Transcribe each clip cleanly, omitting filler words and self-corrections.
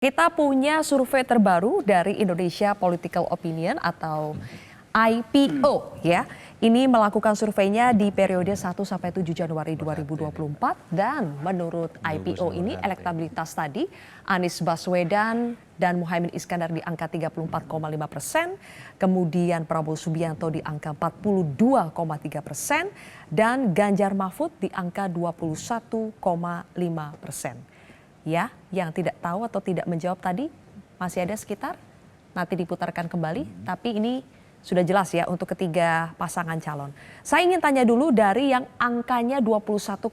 Kita punya survei terbaru dari Indonesia Political Opinion atau IPO ya. Ini melakukan surveinya di periode 1 sampai 7 Januari 2024 dan menurut IPO ini elektabilitas tadi Anies Baswedan dan Muhaimin Iskandar di angka 34,5%, kemudian Prabowo Subianto di angka 42,3% dan Ganjar Mahfud di angka 21,5%. Ya, yang tidak tahu atau tidak menjawab tadi masih ada sekitar, nanti diputarkan kembali, tapi ini sudah jelas ya untuk ketiga pasangan calon. Saya ingin tanya dulu dari yang angkanya 21,5%,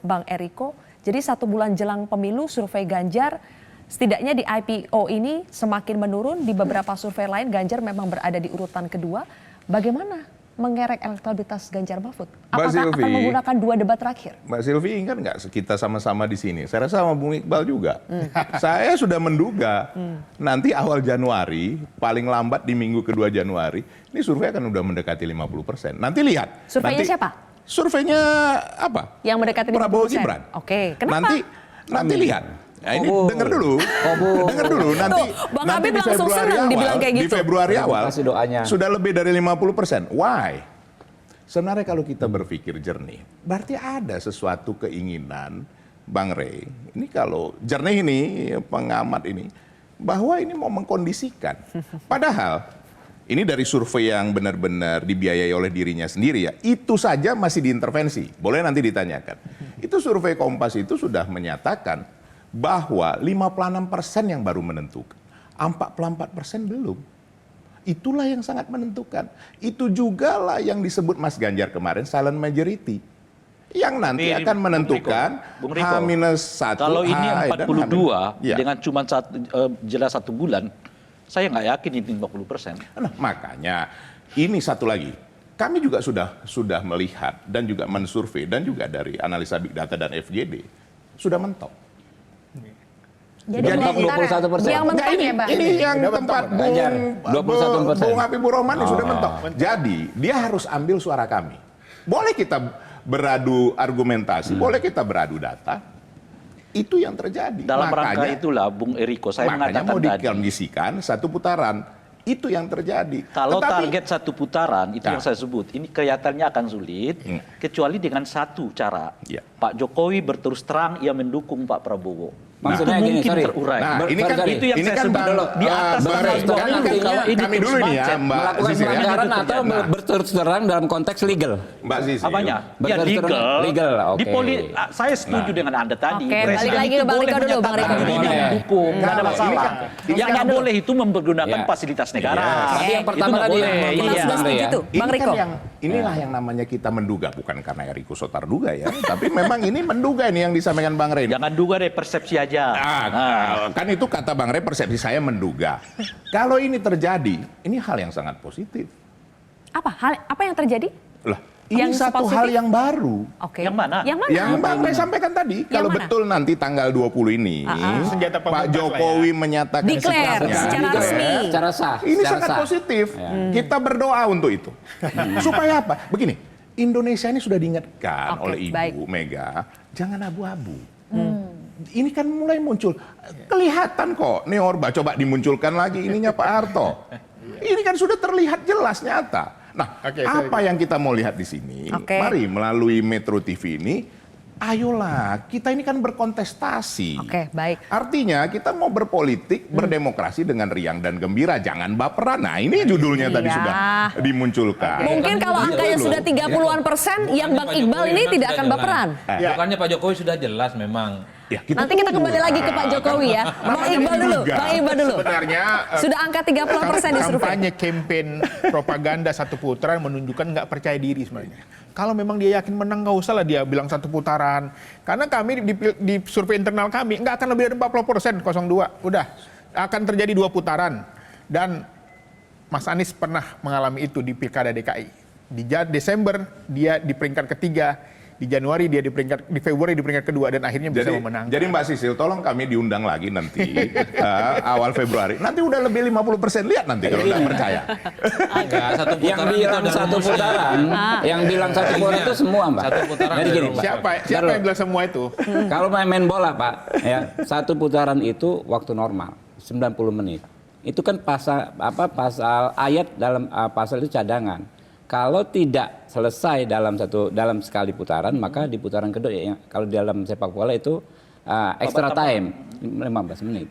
Bang Eriko. Jadi 1 bulan jelang pemilu survei Ganjar, setidaknya di IPO ini semakin menurun, di beberapa survei lain Ganjar memang berada di urutan kedua. Bagaimana mengerek elektabilitas Ganjar Mahfud? Apakah akan menggunakan 2 debat terakhir? Mbak Silvi ingat nggak kita sama-sama di sini? Saya rasa sama Bung Iqbal juga. Saya sudah menduga nanti awal Januari, paling lambat di minggu kedua Januari, ini survei akan udah mendekati 50%. Nanti lihat. Surveinya siapa? Surveinya apa? Yang mendekati 50%? Prabowo Gibran. Oke, kenapa? Nanti lihat. Nah, ini dengar dulu, nanti Bang nanti Habib di langsung Februari senang awal, dibilang kayak gitu. di Februari awal Kasih doanya. sudah lebih dari 50%. Why? Sebenarnya kalau kita berpikir jernih, berarti ada sesuatu keinginan Bang Rey. Ini kalau jernih ini, pengamat ini, bahwa ini mau mengkondisikan. Padahal ini dari survei yang benar-benar dibiayai oleh dirinya sendiri ya, itu saja masih diintervensi. Boleh nanti ditanyakan. Itu survei Kompas itu sudah menyatakan bahwa 56% yang baru menentukan, 44% belum. Itulah yang sangat menentukan. Itu juga lah yang disebut Mas Ganjar kemarin silent majority. Yang nanti akan menentukan H-1. Kalau ini 42 dengan cuma jelas 1 bulan, saya nggak yakin ini 50%. Nah, makanya ini satu lagi. Kami juga sudah melihat dan juga mensurvei dan juga dari analisa Big Data dan FGD sudah mentok. Jadi 21%. yang mentok ya, Mbak? Ini yang tempat Bung Habibur Rahman sudah mentok. Jadi dia harus ambil suara kami. Boleh kita beradu argumentasi, boleh kita beradu data. Itu yang terjadi. Dalam rangka itulah Bung Eriko, saya mengatakan mau dikondisikan 1 putaran. Itu yang terjadi. Kalau target 1 putaran, itu yang saya sebut, ini kelihatannya akan sulit, kecuali dengan 1 cara. Pak Jokowi berterus terang ia mendukung Pak Prabowo. Maksudnya mungkin gini, terurai. Nah, ini kan itu yang ini saya kan sebut dulu. Di atas kami dulu nih ya, Mbak melakukan Zizi ya. pelanggaran atau berterus terang dalam konteks legal. Mbak Zizi. Apanya? Ya legal. Oke. Saya setuju dengan Anda tadi. Oke, balik lagi ke Bang Riko dulu, Bang Riko. Dirinya mendukung, nggak ada masalah. Yang nggak boleh itu mempergunakan fasilitas negara. Tapi yang pertama tadi Kita sudah setuju tuh, Bang Riko. Inilah yang namanya kita menduga, bukan karena Eriko Sotarduga ya, tapi memang ini menduga ini yang disampaikan Bang Rey. Jangan duga deh, persepsi aja. Kan itu kata Bang Rey, persepsi saya menduga. Kalau ini terjadi, ini hal yang sangat positif. Apa yang terjadi? Lah, ini Yang satu positif? hal yang baru. Oke. Yang mana? Yang mana? Yang Bang Rey sampaikan tadi, kalau mana? betul nanti tanggal 20 ini, Pak Jokowi menyatakan Declare secara resmi. Secara sah. Ini secara sangat sah. positif. Kita berdoa untuk itu. Supaya apa? Begini, Indonesia ini sudah diingatkan oleh Ibu Mega, jangan abu-abu. Ini kan mulai muncul. Kelihatan kok, nih Orba coba dimunculkan lagi ininya Pak Harto. Ini kan sudah terlihat jelas nyata. Nah, apa yang kita mau lihat di sini? Mari melalui Metro TV ini, ayolah, kita ini kan berkontestasi. Oke, baik. Artinya kita mau berpolitik, berdemokrasi dengan riang dan gembira, jangan baperan. Nah, ini judulnya tadi sudah dimunculkan. Mungkin kalau angkanya sudah 30-an%, yang Bang Iqbal ini tidak akan baperan. Bukannya Pak Jokowi sudah jelas memang. Ya, Nanti kita kembali lagi ke Pak Jokowi ya. Bang Iqbal dulu, Bang Iqbal dulu. Sebenarnya Sudah angka 30% di survei. kampanye campaign propaganda 1 putaran menunjukkan nggak percaya diri sebenarnya. Kalau memang dia yakin menang, nggak usah lah dia bilang 1 putaran. Karena kami di survei internal kami nggak akan lebih dari 40%, 02. Udah akan terjadi 2 putaran. Dan Mas Anies pernah mengalami itu di Pilkada DKI. Di Desember dia di peringkat ketiga. di Januari dia di Februari di peringkat kedua dan akhirnya bisa memenangkan. Jadi Mbak Sisil, tolong kami diundang lagi nanti awal Februari. Nanti udah lebih 50%, lihat nanti kalau nggak percaya. Enggak, satu Yang putaran itu bilang ada satu rumusnya. putaran, yang bilang satu putaran itu semua, Mbak. Satu putaran Jadi ada gini, rumusnya. Siapa yang bilang semua itu? kalau main bola, Pak, ya, satu putaran itu waktu normal 90 menit. Itu kan pasal ayat dalam pasal itu cadangan. Kalau tidak selesai dalam sekali putaran, maka di putaran kedua kalau dalam sepak bola itu extra time 15 menit.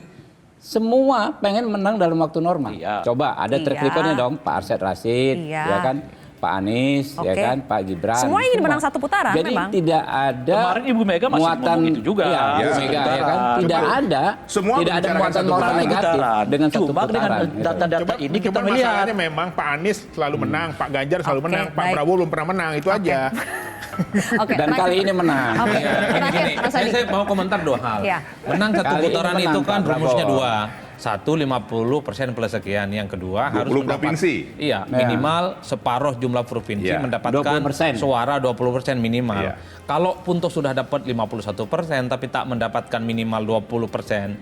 Semua pengen menang dalam waktu normal. Iya. Coba ada track recordnya dong, Pak Arsyad Rashid, Iya. ya kan, Pak Anies, ya Oke. kan, Pak Gibran. Semua ingin menang satu putaran, Jadi memang. tidak ada Kemarin Ibu Mega masih ngomong itu juga. Iya, Ya, Bu Mega, satu ya kan, putaran. tidak Betul. ada, Semua tidak ada membicarakan muatan satu moral putaran. negatif dengan satu Cuma dengan putaran. gitu. data-data ini kita Cuman melihat. masalahnya memang Pak Anies selalu menang, Pak Ganjar selalu Oke, menang, Pak baik. Prabowo belum pernah menang, itu aja. Oke, Dan terakhir. kali ini menang. Oke, Iya, terakhir gini, Mas Adi. saya mau komentar dua hal. Iya. Menang satu Kali ini putaran menang, itu kan Pak rumusnya Prabowo. dua. Satu 50% plus sekian, yang kedua harus 20 mendapat provinsi. iya, Ya. minimal separuh jumlah provinsi Iya. mendapatkan 20%. suara 20% minimal. Iya. Kalau pun toh sudah dapat 51% tapi tak mendapatkan minimal 20%,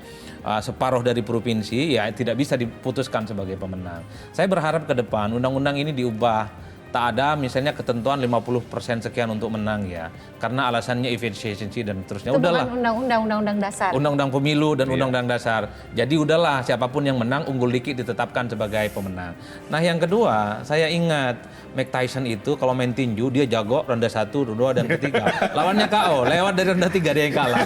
separuh dari provinsi, ya tidak bisa diputuskan sebagai pemenang. Saya berharap ke depan undang-undang ini diubah. Tak ada misalnya ketentuan 50% sekian untuk menang ya. Karena alasannya efisiensi dan terusnya. Itu Udahlah. bukan undang-undang dasar. Undang-undang pemilu dan undang-undang dasar. Jadi udahlah siapapun yang menang unggul dikit ditetapkan sebagai pemenang. Nah yang kedua saya ingat Mike Tyson itu kalau main tinju dia jago ronde 1, 2 dan ketiga. Lawannya KO, lewat dari ronde 3 dia yang kalah.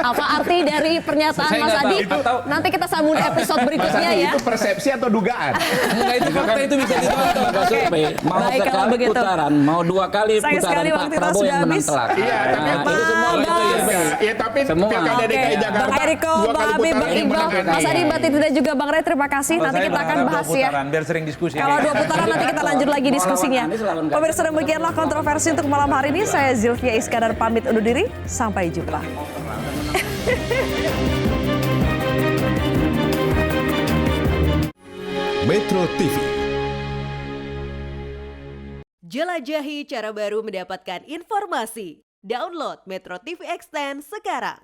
Apa arti dari pernyataan Saya Mas nggak Adi? tahu. Atau- Nanti kita sambung di episode berikutnya ya. Itu persepsi atau dugaan? Enggak, itu fakta, itu bisa ditonton. Lembaga survei mau Baik, kalau sekali begitu. putaran, mau 2 kali Sayang putaran sekali Pak waktu kita Prabowo sudah yang menang habis. telak. Iya, tapi Nah, itu semua Bang itu survei. Ya, tapi Semua. Pilkada DKI Oke, Jakarta Bang Eriko, 2 Bang kali Habib, putaran Bang yang Iqbal, menang DKI. Mas Adi, Mbak Titi dan juga Bang Ray, terima kasih. Nanti Saya kita akan berharap bahas dua ya. putaran, biar sering diskusi. Kalau 2 putaran nanti kita lanjut lagi diskusinya. Pemirsa, demikianlah kontroversi untuk malam hari ini. Saya Zilvia Iskandar pamit undur diri. Sampai jumpa. Metro TV. Jelajahi cara baru mendapatkan informasi. Download Metro TV Extend sekarang.